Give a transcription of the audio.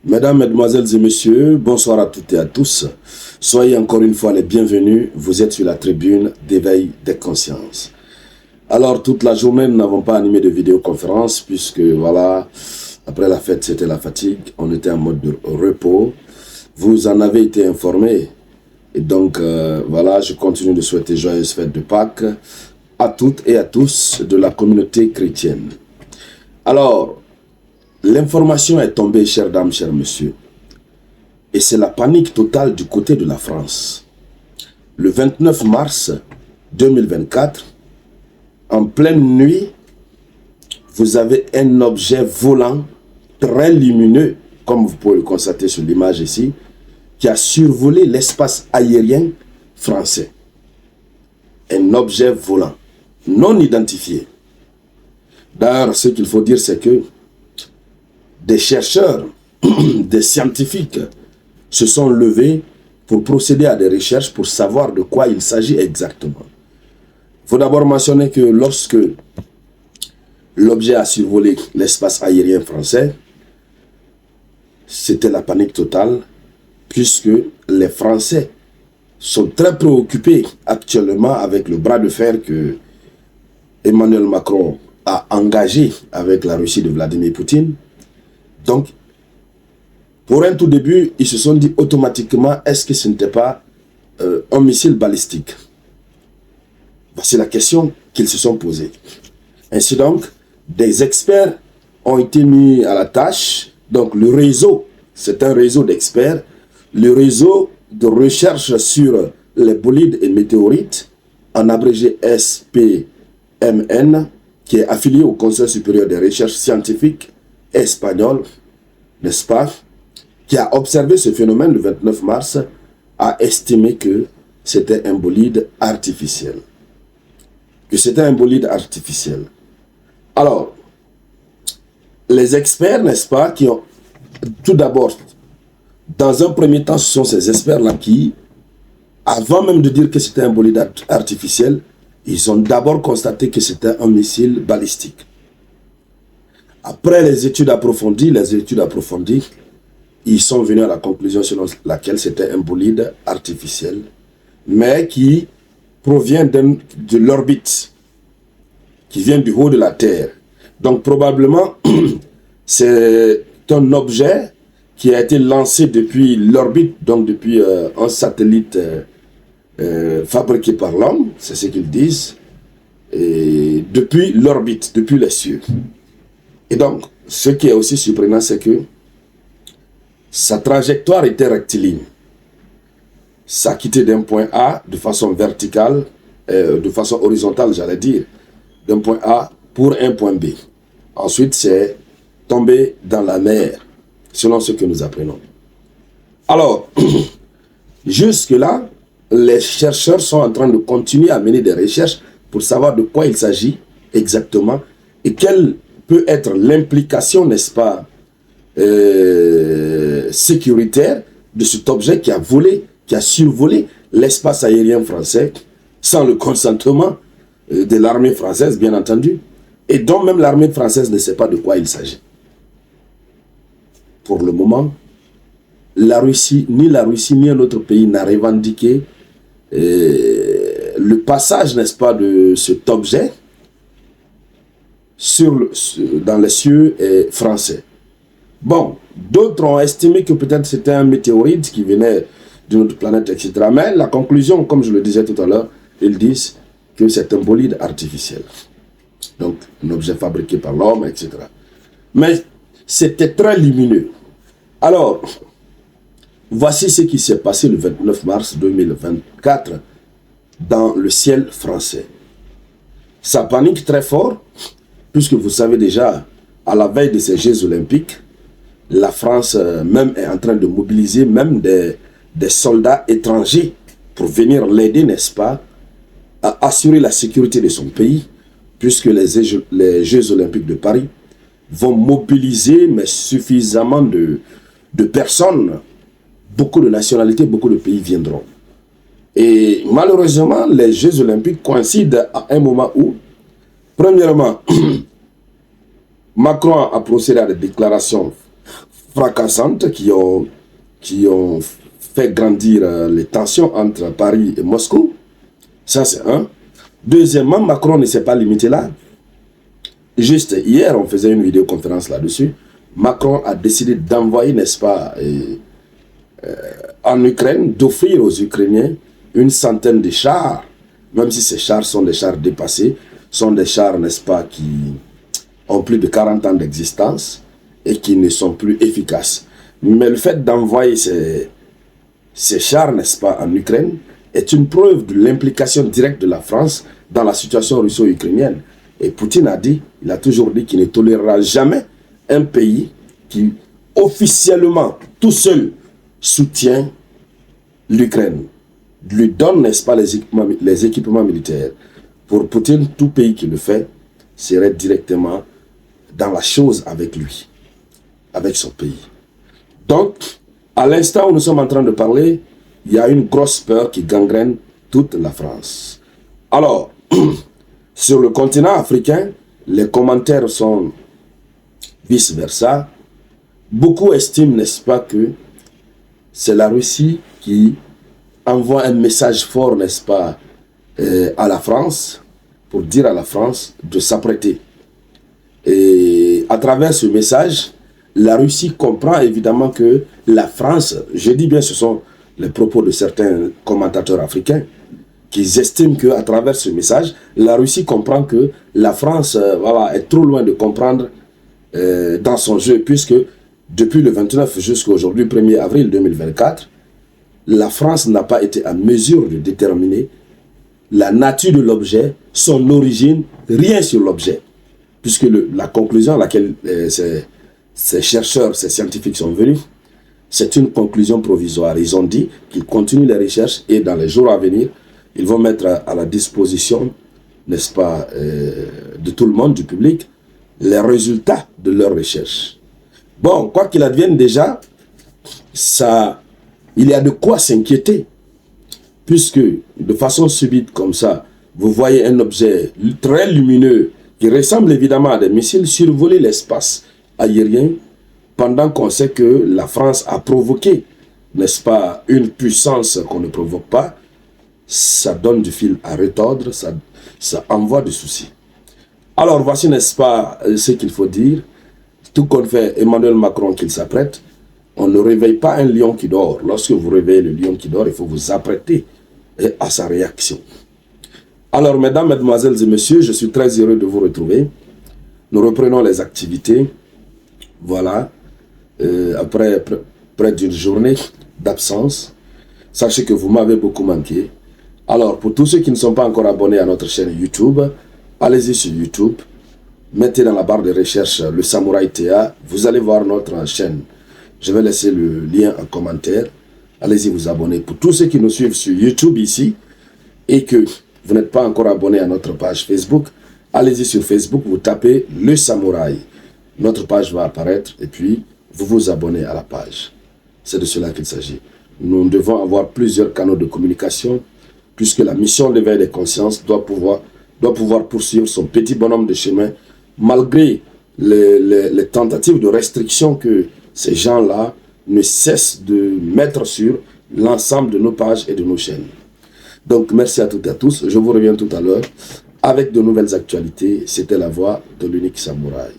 Mesdames, Mesdemoiselles et Messieurs, bonsoir à toutes et à tous. Soyez encore une fois les bienvenus. Vous êtes sur la tribune d'éveil des consciences. Alors, toute la journée, nous n'avons pas animé de vidéoconférence puisque, voilà, après la fête, c'était la fatigue. On était en mode de repos. Vous en avez été informés. Et donc, voilà, je continue de souhaiter joyeuses fêtes de Pâques à toutes et à tous de la communauté chrétienne. Alors, l'information est tombée, chères dames, chers messieurs. Et c'est la panique totale du côté de la France. Le 29 mars 2024, en pleine nuit, vous avez un objet volant très lumineux, comme vous pouvez le constater sur l'image ici, qui a survolé l'espace aérien français. Un objet volant, non identifié. D'ailleurs, ce qu'il faut dire, c'est que des chercheurs, des scientifiques se sont levés pour procéder à des recherches pour savoir de quoi il s'agit exactement. Il faut d'abord mentionner que lorsque l'objet a survolé l'espace aérien français, c'était la panique totale, puisque les Français sont très préoccupés actuellement avec le bras de fer que Emmanuel Macron a engagé avec la Russie de Vladimir Poutine. Donc, pour un tout début, ils se sont dit automatiquement, est-ce que ce n'était pas un missile balistique? Voici la question qu'ils se sont posée. Ainsi donc, des experts ont été mis à la tâche. Donc, le réseau, c'est un réseau d'experts. Le réseau de recherche sur les bolides et météorites, en abrégé SPMN, qui est affilié au Conseil supérieur des recherches scientifiques espagnol, n'est-ce pas, qui a observé ce phénomène le 29 mars, a estimé que c'était un bolide artificiel. Alors, les experts, n'est-ce pas, qui ont, tout d'abord, dans un premier temps, ce sont ces experts-là qui, avant même de dire que c'était un bolide artificiel, ils ont d'abord constaté que c'était un missile balistique. Après les études approfondies, ils sont venus à la conclusion selon laquelle c'était un bolide artificiel, mais qui provient de l'orbite, qui vient du haut de la Terre. Donc probablement, c'est un objet qui a été lancé depuis l'orbite, donc depuis un satellite fabriqué par l'homme, c'est ce qu'ils disent, et depuis l'orbite, depuis les cieux. Et donc, ce qui est aussi surprenant, c'est que sa trajectoire était rectiligne. Ça a quitté d'un point A de façon verticale, de façon horizontale, j'allais dire, d'un point A pour un point B. Ensuite, c'est tombé dans la mer, selon ce que nous apprenons. Alors, jusque-là, les chercheurs sont en train de continuer à mener des recherches pour savoir de quoi il s'agit exactement et quelle peut être l'implication, n'est-ce pas, sécuritaire de cet objet qui a survolé l'espace aérien français sans le consentement de l'armée française, bien entendu, et dont même l'armée française ne sait pas de quoi il s'agit. Pour le moment, ni la Russie, ni un autre pays n'a revendiqué le passage, n'est-ce pas, de cet objet dans les cieux français. Bon, d'autres ont estimé que peut-être c'était un météorite qui venait d'une autre planète, etc. Mais la conclusion, comme je le disais tout à l'heure, ils disent que c'est un bolide artificiel. Donc, un objet fabriqué par l'homme, etc. Mais c'était très lumineux. Alors, voici ce qui s'est passé le 29 mars 2024 dans le ciel français. Ça panique très fort, puisque vous savez déjà, à la veille de ces Jeux olympiques, la France même est en train de mobiliser même des soldats étrangers pour venir l'aider, n'est-ce pas, à assurer la sécurité de son pays, puisque les Jeux olympiques de Paris vont mobiliser mais suffisamment de personnes, beaucoup de nationalités, beaucoup de pays viendront. Et malheureusement, les Jeux olympiques coïncident à un moment où, premièrement, Macron a procédé à des déclarations fracassantes qui ont fait grandir les tensions entre Paris et Moscou. Ça, c'est un. Deuxièmement, Macron ne s'est pas limité là. Juste hier, on faisait une vidéoconférence là-dessus. Macron a décidé d'envoyer, n'est-ce pas, en Ukraine, d'offrir aux Ukrainiens une centaine de chars, même si ces chars sont des chars dépassés, sont des chars, n'est-ce pas, qui ont plus de 40 ans d'existence et qui ne sont plus efficaces. Mais le fait d'envoyer ces chars, n'est-ce pas, en Ukraine, est une preuve de l'implication directe de la France dans la situation russo-ukrainienne. Et Poutine a dit, il a toujours dit qu'il ne tolérera jamais un pays qui officiellement, tout seul, soutient l'Ukraine, lui donne, n'est-ce pas, les équipements militaires. Pour Poutine, tout pays qui le fait serait directement dans la chose avec lui, avec son pays. Donc, à l'instant où nous sommes en train de parler, il y a une grosse peur qui gangrène toute la France. Alors, sur le continent africain, les commentaires sont vice-versa. Beaucoup estiment, n'est-ce pas, que c'est la Russie qui envoie un message fort, n'est-ce pas, à la France, pour dire à la France de s'apprêter. Et à travers ce message, la Russie comprend évidemment que la France, je dis bien ce sont les propos de certains commentateurs africains, qui estiment qu'à travers ce message, la Russie comprend que la France voilà, est trop loin de comprendre dans son jeu, puisque depuis le 29 jusqu'à aujourd'hui, 1er avril 2024, la France n'a pas été en mesure de déterminer la nature de l'objet, son origine, rien sur l'objet. Puisque la conclusion à laquelle ces chercheurs, ces scientifiques sont venus, c'est une conclusion provisoire. Ils ont dit qu'ils continuent les recherches et dans les jours à venir, ils vont mettre à la disposition, n'est-ce pas, de tout le monde, du public, les résultats de leurs recherches. Bon, quoi qu'il advienne déjà, il y a de quoi s'inquiéter, puisque de façon subite comme ça, vous voyez un objet très lumineux qui ressemble évidemment à des missiles survoler l'espace aérien, pendant qu'on sait que la France a provoqué, n'est-ce pas, une puissance qu'on ne provoque pas. Ça donne du fil à retordre, ça envoie des soucis. Alors voici, n'est-ce pas, ce qu'il faut dire. Tout comme fait Emmanuel Macron qu'il s'apprête, on ne réveille pas un lion qui dort. Lorsque vous réveillez le lion qui dort, il faut vous apprêter à sa réaction. Alors, mesdames, mesdemoiselles et messieurs, je suis très heureux de vous retrouver. Nous reprenons les activités. Voilà. Après près d'une journée d'absence, sachez que vous m'avez beaucoup manqué. Alors, pour tous ceux qui ne sont pas encore abonnés à notre chaîne YouTube, allez-y sur YouTube. Mettez dans la barre de recherche le Samouraï TA. Vous allez voir notre chaîne. Je vais laisser le lien en commentaire. Allez-y vous abonner. Pour tous ceux qui nous suivent sur YouTube ici et que vous n'êtes pas encore abonné à notre page Facebook, allez-y sur Facebook, vous tapez le Samouraï. Notre page va apparaître et puis vous vous abonnez à la page. C'est de cela qu'il s'agit. Nous devons avoir plusieurs canaux de communication puisque la mission d'éveil des consciences doit pouvoir poursuivre son petit bonhomme de chemin malgré les tentatives de restriction que ces gens-là ne cessent de mettre sur l'ensemble de nos pages et de nos chaînes. Donc, merci à toutes et à tous. Je vous reviens tout à l'heure avec de nouvelles actualités. C'était la voix de l'unique Samouraï.